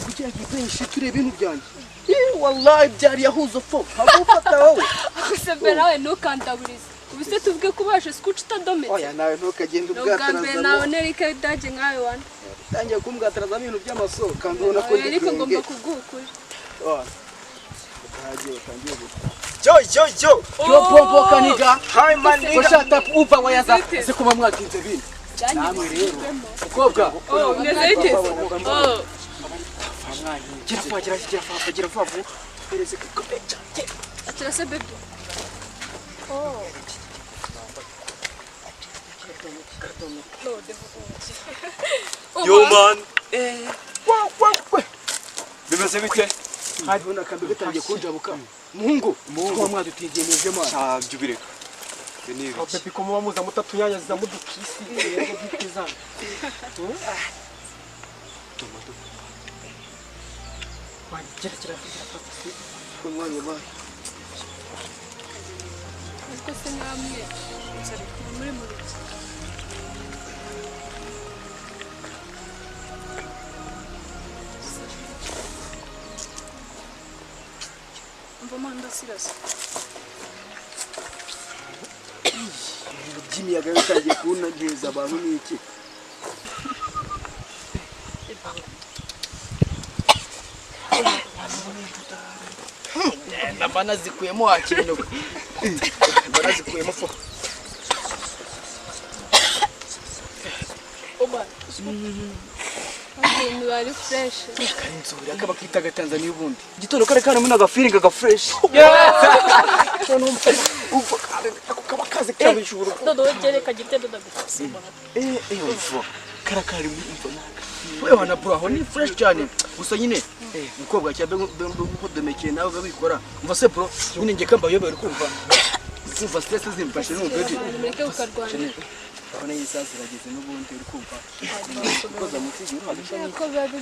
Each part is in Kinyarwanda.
Kuki yagiye tureba ibintu byanjye wallahi byari yahuzo fo hagufata wowe akusebera we ntukandaburize ubise tuvuge kubasha skuci tadometse oya nawe ntukagenda ubwataraza no nawe nerike daje nkawe wana tangiye kumbwataraza ibintu by'amasoko kandi ubona ko ariko ngomba kugukura Yo pompo kaniga hi man nigga shut up uva wayaza sikuma mwakinze bini namwe rero ukobwa nezete gira fafu pereze kubecha atrasa bebe Yo man wa bimeze bite hadi bona kambe gatangiye kujabuka muhungu kwa mwadutigeneje mana cyabyo bireka benibi pepi ko muba muza mutatunyanya ziza mudukisi yego bitiza Kira kumwanya ba uko se namwe muri Vamos sirasa byimiyaga bitangiye kunageza abantu niki Ndabana zikuyemo hakino ndabana zikuyemo fo Oba Ni bari fresh kanzura akaba kitaga Tanzania ubundi gitondo kare kana muna gafiringa ga fresh uko kaba kaze cyabishuru dodo gereka gitendo ndagusima uvo karakari mbona wewe wana bro aho ni fresh cyane gusa nyine umukobwa cyabe ko demekeye nawe babikora umva se bro nyine nge kamba yobe uri kumva stress zimfashe no bedi mureke ukarwana Kone yisasi bageze n'ubundi uri kumva koza mutigi uri hagati ko babi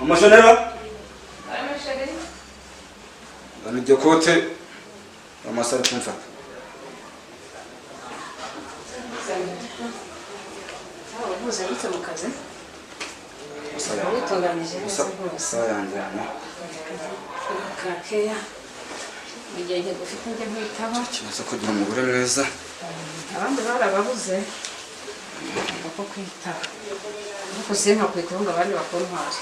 Amashanera Dani iryo kote amasara kumfata Ubuze bitse mu kazi Musaya utunganyije neza rwose Musaya kakeya igihe ngiye gufite njye nkwitaba kibazo kugira umugore mwiza abandi barababuze uko kwitaba ariko sinka kwitunga abandi bakontwara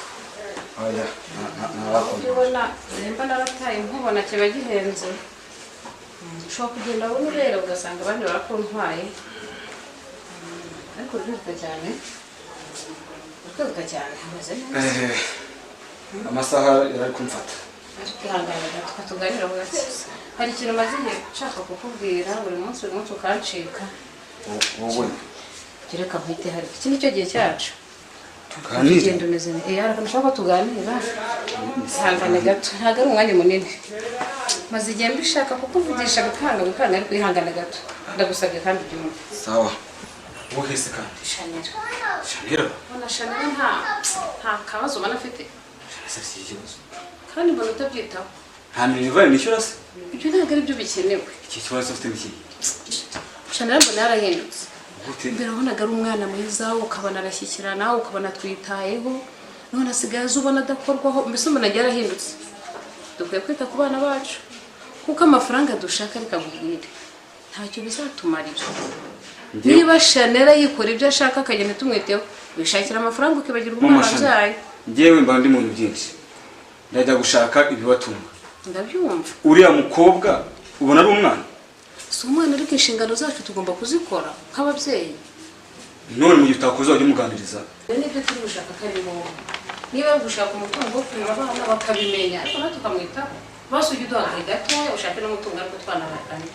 oya nabakunda ubona nimba narataye nkubona kiba gihenze ushobora kugenda abona urera ugasanga abandi barakontwaye ariko rwiruka cyane ameze neza amasaha yari kumfata ihangane gato tuganira mu gake hari ikintu maze igihe nshaka kukubwira buri munsi ukancika wowe kereka mpite hari iki nicyo gihe cyacu tuganire tugenda umeze neza nshaka ko tuganira ihangane gato ntabwo ari umwanya munini maze igihe mbishaka kukuvugisha bikanga ariko ihangane gato ndagusabye kandi byumve sawa wohese kandi Shanira ubona Shanira nta kabazo ubona afite sasi ikibazo kandi mbona utabyitaho nta minivare nishyura se ibyo ntabwo ari byo bikenewe iki kibazo ufite n'iki Shanira mbona yarahindutse gute mbere wabonaga ari umwana mwiza ukabona arashyikirana ukabona twitayeho none asigaye ubona adakorwaho mbese umuntu agiye arahindutse dukwiye kwita ku bana bacu kuko amafaranga dushaka reka nkubwire ntacyo bizatumarira. Niba Chanel yikora ibyo ashaka akagenda tumwiteho wishakira amafaranga ukibagirwa umwana wabyaye. Njyewe mba ndi muntu byinshi ndajya gushaka ibibatunga. Ndabyumva. Uriya mukobwa ubona ari umwana? Si umwana ariko inshingano zacu tugomba kuzikora nk'ababyeyi. None mu gihe utakoze wajya umuganiriza. Nibyo turi gushaka kari ngombwa. Niba ari gushaka umutungo wo kurera abana bakabimenya ariko natwe tukamwitaho. Bose ujye uduhagarara gatoya ushake n'umutungo ariko twana bakanye.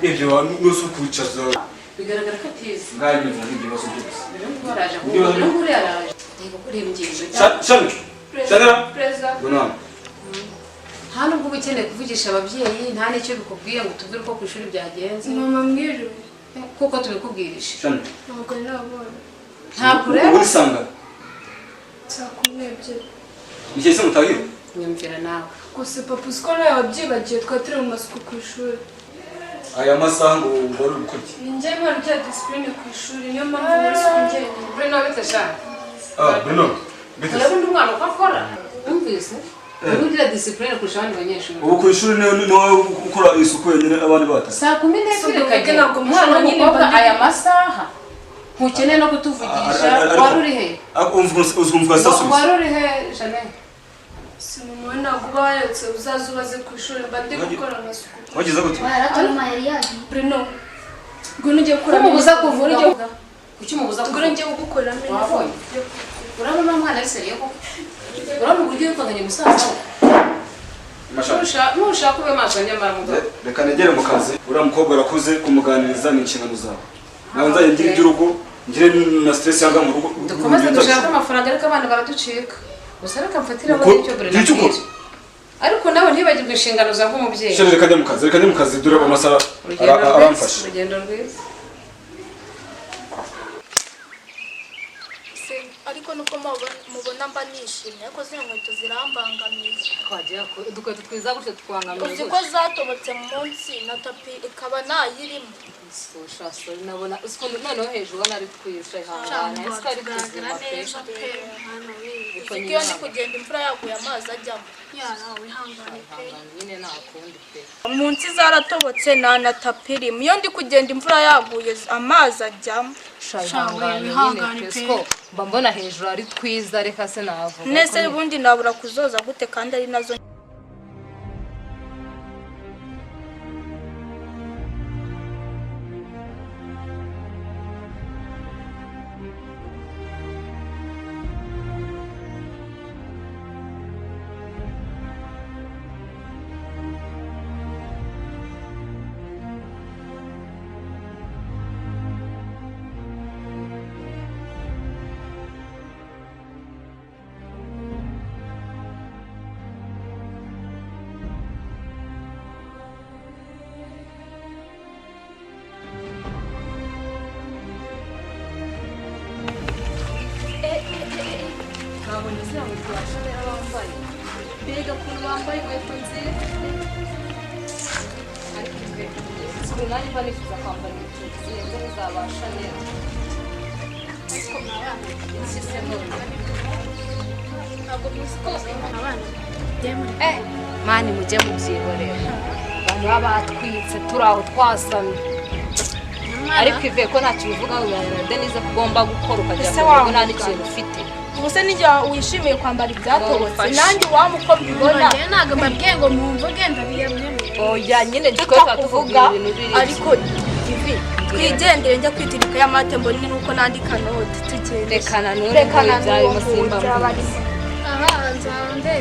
Ibyo nusu kwicaza bigaragara ko atize. ngaye bivuga ibyo bibazo byose. Baraje ahubwo uri araje. Yego kuri ingingo. Chanel. Preza. Bonam. Nta nubwo uba ukeneye kuvugisha ababyeyi nta n'icyo bikubwiye ngo tubwire uko ku ishuri byagenze. Mama mwiriwe. Kuko tubikubwirije. Chanel. Ntabwo nabona. Ntabwo rero. Uri sanga. Saa kumi n'ebyiri. Nicyo se mutahiye? Nyumvira nawe. Gusa papa usko nawe wabyibagiye twari turi mu masuku ku ishuri. Aya masaha ngo wari gukora iki? Ni njye mpano rya disipurine ku ishuri niyo mpamvu muri suku njyenyine. Bruno bite shaka? Bruno. Bite. Urabona umwana uko akora? Umvise? Ubu ugira disipurine kurusha abandi banyeshuri. Ubu ku ishuri ni wowe ukora isuku yenyine abandi bata. Saa kumi n'ebyiri kajya ntabwo umwana w'umukobwa aya masaha ntukeneye no kutuvugisha. Wari uri he? Uzumva sasubiza. Wari uri he Chanel? Si mama ntabwo uba waretse uzaza ubaze ku ishuri mba ndi gukora amasuku. Wagize gute? Bruno. Ngwino ujye gukora Umubuza kuvuga. Kuki umubuza kuvuga? Ngwino ujye gukorera amenyo. Wabonye? Urabona umwana ari seriye koko? Urabona uburyo yikanganye musaza we? Nushaka ube maso nyamara mugabo. Reka negere mu kazi. Uriya mukobwa arakuze kumuganiriza ni inshingano zawe. Nawe nzajya ngira iby'urugo ngire na stress yanga mu rugo. Dukomeze dushaka amafaranga ariko abana baraducika. Gusa reka mfatira abo icyo Bruno. Ariko nawe ntibagirwe inshingano za nk'umubyeyi. Sheri reka njye mu kazi dore amasaha aramfasha. Urugendo rwiza. Ariko nuko mubona mba nishimye ariko zino nkweto zirambangamiye. Twagiye udukweto twiza gutyo twangamiye. Uzi ko zatobotse mu munsi na tapi ikaba nayirimo. Shasho nabona usko noneho hejuru ubona ari twiza hangana ese ari kuzima pe. Iyo ndi kugenda imvura yaguye amazi ajyamo. Nawe wihangane pe. Nyine nakundi pe. Munsi zaratobotse na tapi irimo. Iyo ndi kugenda imvura yaguye amazi ajyamo. Wihangane pe. Mba mbona hejuru ari twiza reka se navuga. Nese ubundi nabura kuzoza gute kandi ari nazo. Nabonye ziriya nkweto za Chanel bambaye. Mbega ukuntu bambaye inkweto nziza. ariko inkweto nziza nanjye mba nifuza kwambara inkweto zirenze n'izaba Chanel. Ariko abana insiste none. Ntabwo muzi ko abana Mani mujye mubyihorera. Abantu baba batwitse turi aho twasamye. Ariko ivuye ko ntacyo bivuga ngo Denise ugomba gukora ukajya kuvuga nta n'ikintu ufite. ubuse nijya wishimiye kwambara ibyatobotse nanjye wamuko mbibona ntabwo mbabwiye ngo mumvuge ndabiyemye. Oya nyine twese tuvuga ariko ivi twigendere njya kwitirika y'amate mbone nuko nandika note tugende rekana none byawe musimba aha nzande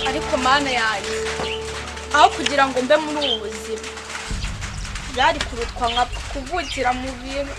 ariko mana yanjye aho kugira ngo mbe muri ubu buzima byari kurutwa nkapfa kuvukira mu bintu